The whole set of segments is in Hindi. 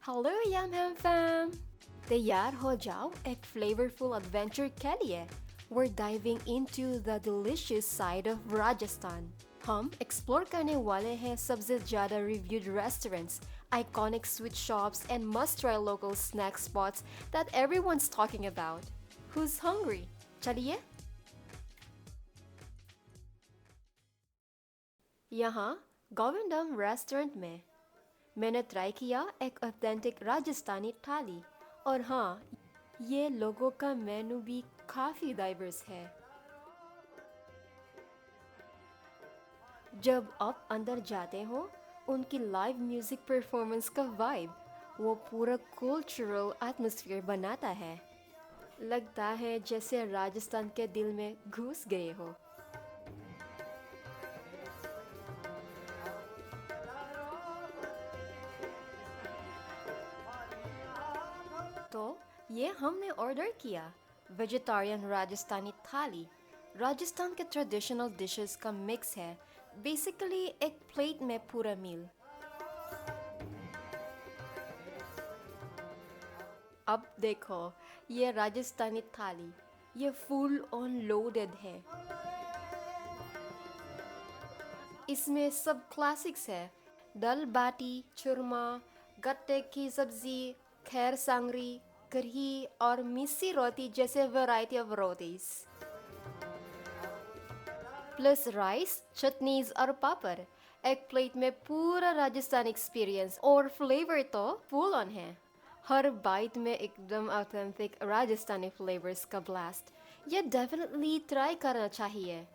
हेलो यम हम फैम। तैयार हो जाओ एक फ्लेवरफुल एडवेंचर के लिए। We're diving into the delicious side of Rajasthan. हम एक्सप्लोर करने वाले हैं सबसे ज़्यादा reviewed restaurants, iconic sweet shops and must-try local snack spots that everyone's talking about. Who's hungry? चलिए। यहाँ गोविंदम रेस्टोरेंट में मैंने ट्राई किया एक ऑथेंटिक राजस्थानी थाली। और हाँ, ये लोगों का मेनू भी काफ़ी डाइवर्स है। जब आप अंदर जाते हो, उनकी लाइव म्यूजिक परफॉर्मेंस का वाइब वो पूरा कल्चरल एटमॉस्फेयर बनाता है। लगता है जैसे राजस्थान के दिल में घुस गए हो। तो ये हमने ऑर्डर किया वेजिटेरियन राजस्थानी थाली। राजस्थान के ट्रेडिशनल डिशेस का मिक्स है, बेसिकली एक प्लेट में पूरा मील। अब देखो, ये राजस्थानी थाली ये फुल ऑन लोडेड है। इसमें सब क्लासिक्स है, दाल बाटी चूरमा, गट्टे की सब्जी, खैर सांगरी, कढ़ी और मिस्सी रोटी जैसे variety of rotis, plus rice, chutneys और पापड़। एक प्लेट में पूरा राजस्थान एक्सपीरियंस और फ्लेवर तो फुल ऑन है। हर बाइट में एकदम ऑथेंटिक राजस्थानी फ्लेवर्स का ब्लास्ट। ये डेफिनेटली ट्राई करना चाहिए।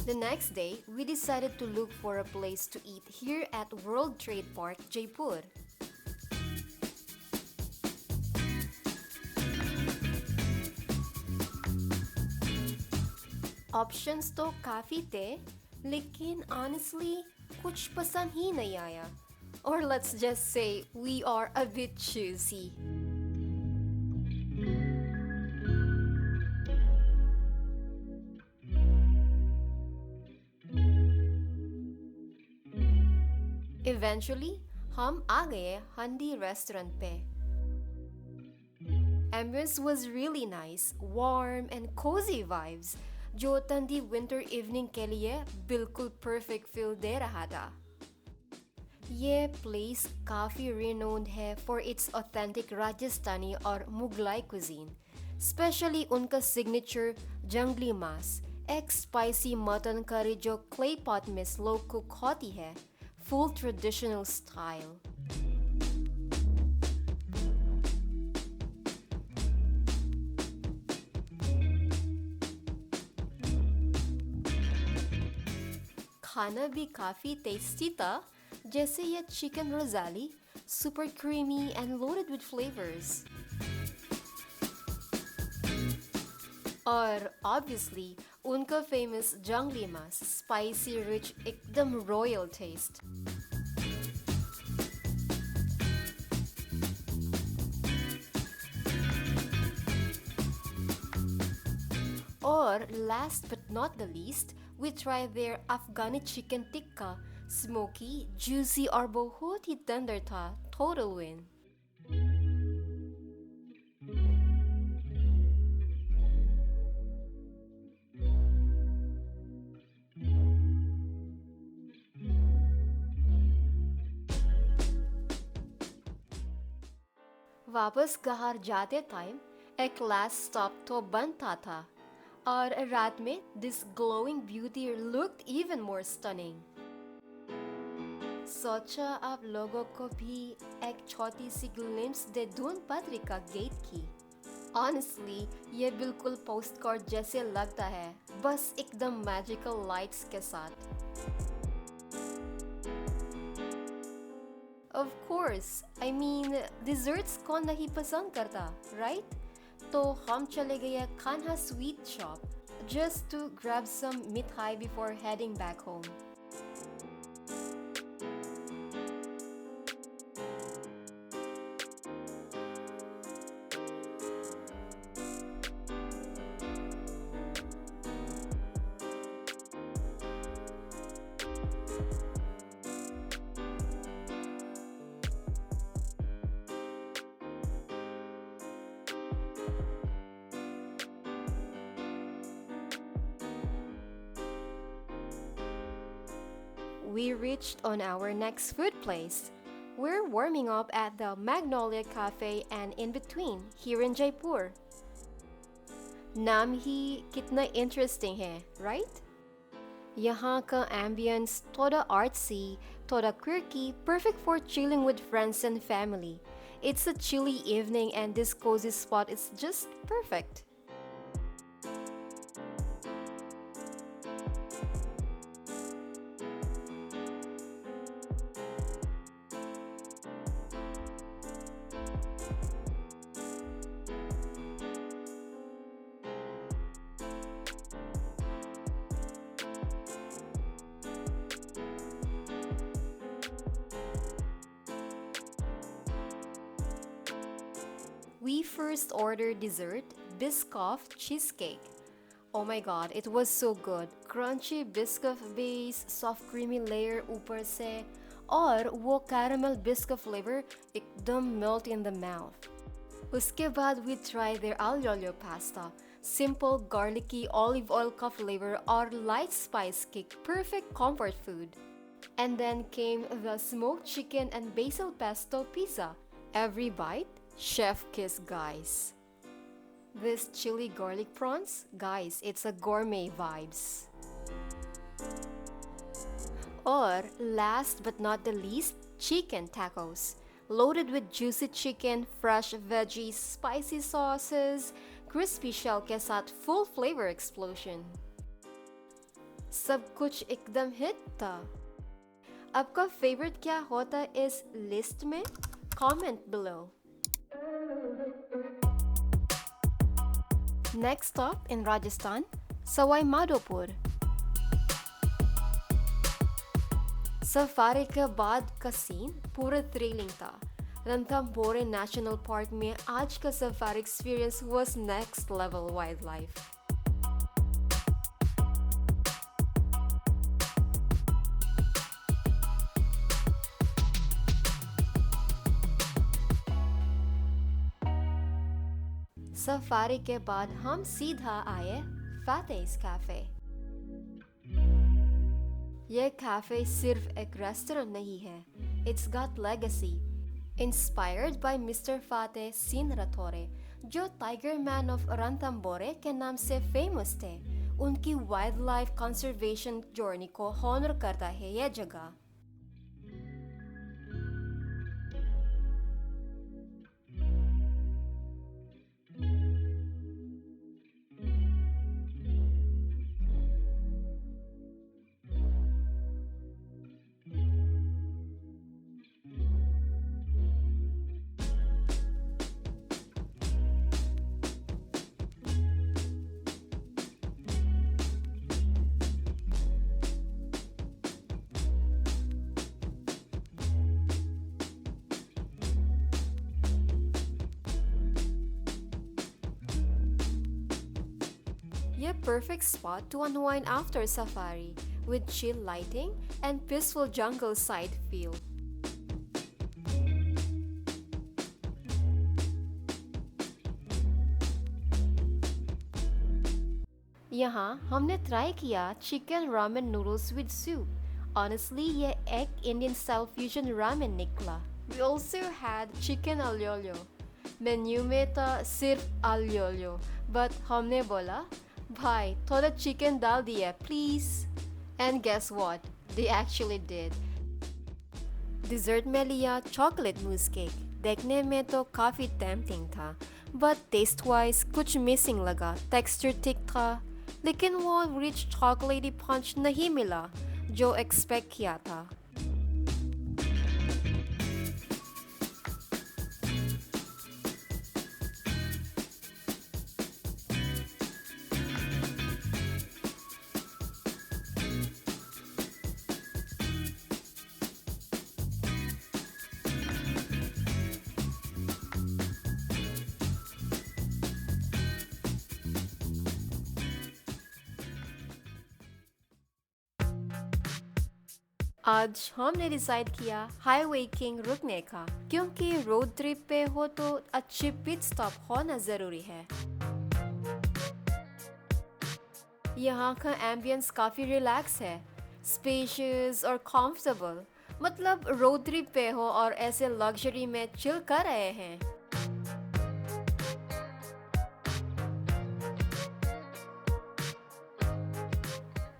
The next day, we decided to look for a place to eat here at World Trade Park, Jaipur. Options तो काफ़ी थे, लेकिन honestly कुछ पसंद ही नहीं आया। Or let's just say we are a bit choosy. Eventually, हम आ गए हंडी रेस्टोरेंट पे। Ambience was really nice, warm and cozy vibes, जो ठंडी विंटर इवनिंग के लिए बिल्कुल परफेक्ट फील दे रहा था। ये प्लेस काफ़ी रिनोन्ड है फॉर इट्स ऑथेंटिक राजस्थानी और मुगलाई कुजीन, स्पेशली उनका सिग्नेचर जंगली मांस, एक स्पाइसी मटन करी जो क्ले पॉट में स्लो कुक होती है, फुल ट्रेडिशनल स्टाइल। खाना भी काफ़ी टेस्टी था, जैसे ये chicken Rosalie, super creamy and loaded with flavors. और obviously उनका famous जंगली मांस, spicy rich एकदम royal taste. और last but not the least, we tried their Afghani chicken tikka, smoky, juicy और बहुत ही tender था, total win. वापस घर जाते टाइम एक लास्ट स्टॉप तो बनता था, और रात में this glowing beauty looked even more stunning. सोचा आप लोगों को भी एक छोटी सी ग्लिम्स दे दून पत्रिका गेट की। Honestly, ये बिल्कुल पोस्ट कार्ड जैसे लगता है, बस एकदम मैजिकल लाइट्स के साथ। Of course, I mean, desserts कौन नहीं पसंद करता, right? तो हम चले गए Kanha Sweet Shop just to grab some mithai before heading back home. We reached on our next food place. We're warming up at the Magnolia Cafe and in between here in Jaipur. नाम ही कितना इंटरेस्टिंग है, right? यहाँ का ambience थोड़ा artsy, थोड़ा quirky, perfect for chilling with friends and family. It's a chilly evening and this cozy spot is just perfect. We first ordered dessert, Biscoff cheesecake. Oh my god, it was so good. Crunchy Biscoff base, soft creamy layer ऊपर से और वो caramel Biscoff flavor एकदम melt in the mouth. उसके बाद we tried their aglio olio pasta. Simple garlicky olive oil का flavor और light spice kick, perfect comfort food. And then came the smoked chicken and basil pesto pizza. Every bite, chef kiss, guys. This chili garlic prawns, guys, it's a gourmet vibes. Or last but not the least, chicken tacos. Loaded with juicy chicken, fresh veggies, spicy sauces, crispy shell के साथ full flavor explosion. सब कुछ एकदम hit था. आपका favorite क्या होता इस list में? Comment below. Next stop in Rajasthan, Sawai Madhopur. Safari के बाद का सीन पूरा थ्रिलिंग था. रणथंभौर नेशनल पार्क में आज का safari experience was next level wildlife. Safari के बाद हम सीधा आए फातेह's कैफे. यह कैफे सिर्फ एक रेस्टोरेंट नहीं है. It's got legacy. Inspired by Mr. Fateh Singh Rathore, जो टाइगर मैन ऑफ रणथंभौर के नाम से फेमस थे. उनकी वाइल्ड लाइफ कंजर्वेशन जर्नी को हॉनर करता है यह जगह. A perfect spot to unwind after safari with chill lighting and peaceful jungle side feel. यहाँ हमने ट्राई किया chicken ramen noodles with soup. Honestly, ये एक Indian style fusion ramen निकला. We also had chicken aglio olio. Menu में था सिर्फ aglio olio, but हमने बोला भाई थोड़ा चिकन डाल दिया please. And guess what? They actually did. Dessert में लिया chocolate mousse cake. देखने में तो काफ़ी tempting था, but taste wise कुछ missing लगा. Texture thick था, लेकिन वो rich chocolatey punch नहीं मिला जो expect किया था. आज हमने डिसाइड किया हाईवे किंग रुकने का, क्योंकि रोड ट्रिप पे हो तो अच्छी पिट स्टॉप होना जरूरी है। यहाँ का एम्बियंस काफी रिलैक्स है, स्पेशियस और कंफर्टेबल। मतलब रोड ट्रिप पे हो और ऐसे लग्जरी में चिल कर रहे हैं।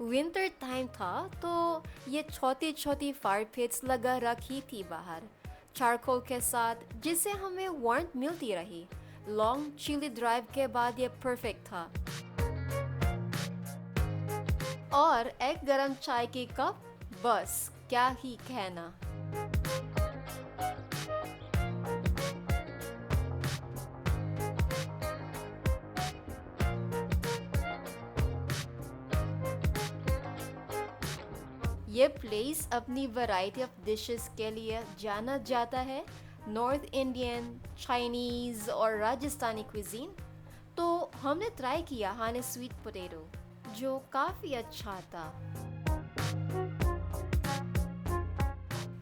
विंटर टाइम था तो ये छोटी छोटी फायर पिट्स लगा रखी थी बाहर, चारकोल के साथ, जिससे हमें वार्मथ मिलती रही। लॉन्ग चिली ड्राइव के बाद ये परफेक्ट था। और एक गरम चाय की कप, बस क्या ही कहना। ये प्लेस अपनी वैरायटी ऑफ डिशेस के लिए जाना जाता है। नॉर्थ इंडियन, चाइनीज और राजस्थानी क्विजीन। तो हमने ट्राई किया हाने स्वीट पोटैटो, जो काफी अच्छा था।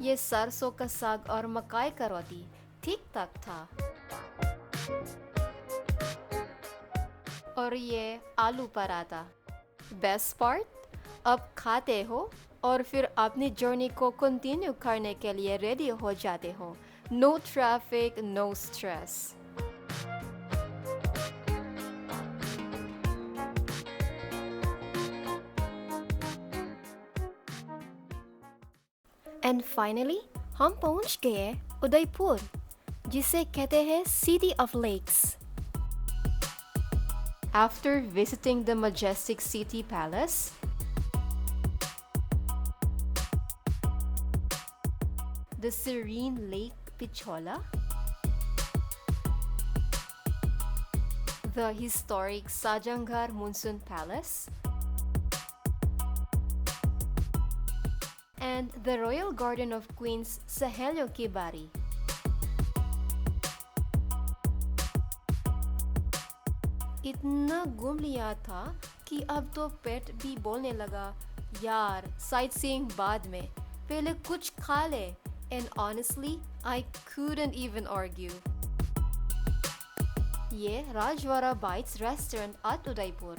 ये सरसों का साग और मकाई का रोटी ठीक ठाक था। और ये आलू पराठा। बेस्ट पार्ट, अब खाते हो और फिर अपनी जर्नी को कंटिन्यू करने के लिए रेडी हो जाते हो। No traffic, no stress. And finally हम पहुंच गए उदयपुर, जिसे कहते हैं city of lakes. After visiting the majestic city palace, the serene Lake Pichola, the historic Sajangar Monsoon Palace, and the Royal Garden of Queens Sahelyo ki Bari. इतना घूम लिया था कि अब तो पेट भी बोलने लगा, यार साइट सीइंग बाद में, पहले कुछ खा ले। And honestly, I couldn't even argue. ये Rajwada bytes restaurant eight Udaipur.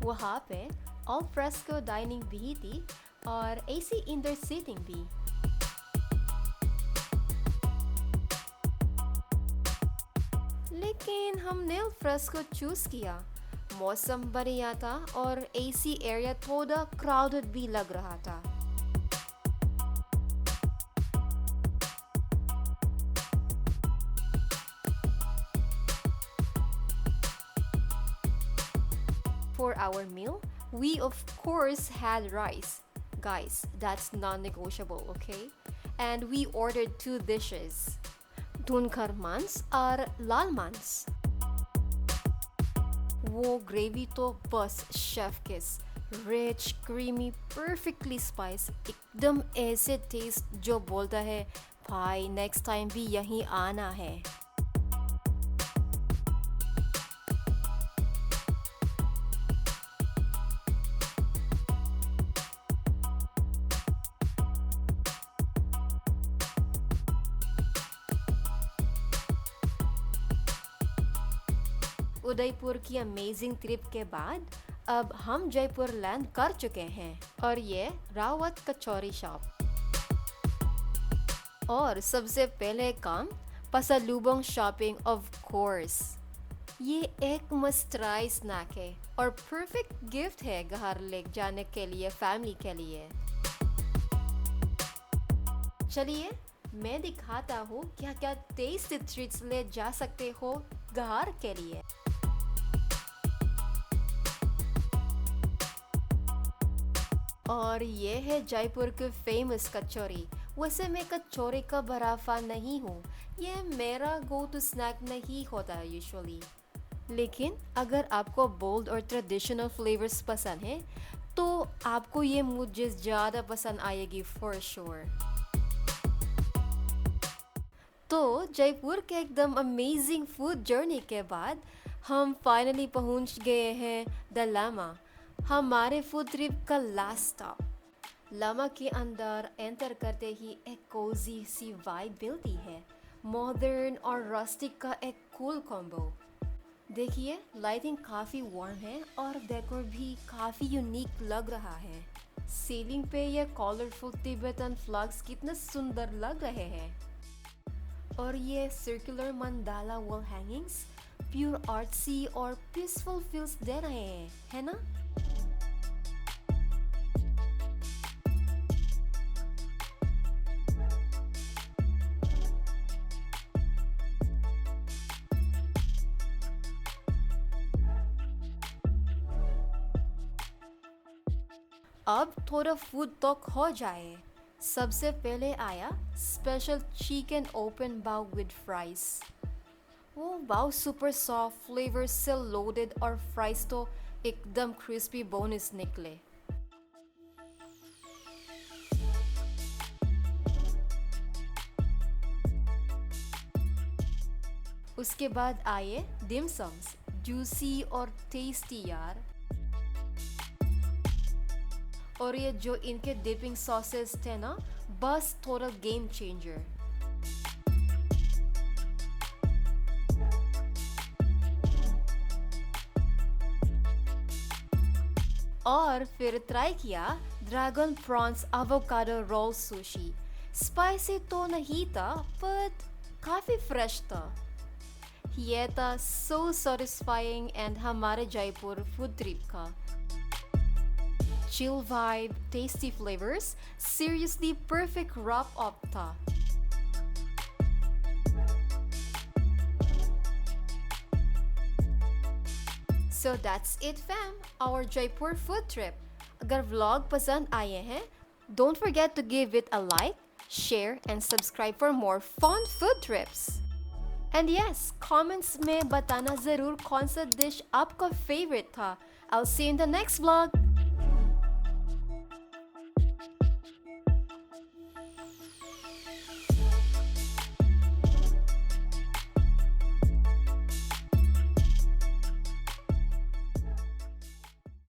वहाँ पे ऑल फ्रेस्को डाइनिंग भी थी और एसी इंडोर सीटिंग भी। लेकिन हमने ऑल फ्रेस्को चूज किया। मौसम बढ़िया था और एसी एरिया थोड़ा क्राउडेड भी लग रहा था। For our meal, we of course had rice. Guys, that's non-negotiable, okay? And we ordered 2 dishes, dhunkar mans और लाल मांस। वो ग्रेवी तो बस शेफ किस, रिच, क्रीमी, परफेक्टली स्पाइस, एकदम ऐसे टेस्ट जो बोलता है भाई नेक्स्ट टाइम भी यहीं आना है। उदयपुर की अमेजिंग ट्रिप के बाद अब हम जयपुर लैंड कर चुके हैं, और ये रावत कचौरी शॉप। और सबसे पहले काम पसालुबोंग शॉपिंग ऑफ कोर्स। ये एक मस्ट ट्राई स्नैक है और परफेक्ट गिफ्ट है घर ले जाने के लिए फैमिली के लिए। चलिए मैं दिखाता हूँ क्या क्या टेस्टी ट्रीट्स ले जा सकते हो घर के लिए। और ये है जयपुर के फेमस कचौरी। वैसे मैं कचौरी का बड़ा फैन नहीं हूँ, ये मेरा गो टू स्नैक नहीं होता यूजुअली। लेकिन अगर आपको बोल्ड और ट्रेडिशनल फ्लेवर्स पसंद है तो आपको ये मुझे ज़्यादा पसंद आएगी फॉर श्योर। तो जयपुर के एकदम अमेजिंग फूड जर्नी के बाद हम फाइनली पहुंच गए हैं द लामा। हमारे फूड ट्रिप का लास्ट स्टॉप लमा के अंदर एंटर करते ही एक कोजी सी वाइब मिलती है। मॉडर्न और रस्टिक का एक कूल कॉम्बो। देखिए लाइटिंग काफ़ी वार्म है और डेकोर भी काफ़ी यूनिक लग रहा है। सीलिंग पे ये कलरफुल तिब्बतन फ्लैग्स कितने सुंदर लग रहे हैं। और ये circular mandala wall hangings pure artsy और पीसफुल फील्स दे रहे हैं, है ना? अब थोड़ा फूड टॉक हो जाए। सबसे पहले आया स्पेशल चिकन ओपन बाउ विद फ्राइज। वो बाउ सुपर सॉफ्ट, फ्लेवर से लोडेड और फ्राइज तो एकदम क्रिस्पी बोनस निकले। उसके बाद आए डिम सम्स, जूसी और टेस्टी यार। और ये जो इनके डिपिंग सॉसेस थे ना, बस टोटल गेम चेंजर। और फिर ट्राई किया dragon prawns avocado roll sushi. Spicy तो नहीं था बट काफी फ्रेश था। ये था सो सैटिस्फाइंग एंड हमारे जयपुर फूड ट्रिप का chill vibe, tasty flavors, seriously perfect wrap up था। So that's it fam, our Jaipur food trip. अगर vlog पसंद आए हैं, don't forget to give it a like, share and subscribe for more fun food trips. And yes, comments में बताना ज़रूर कौन सा dish आपका favorite था। I'll see you in the next vlog.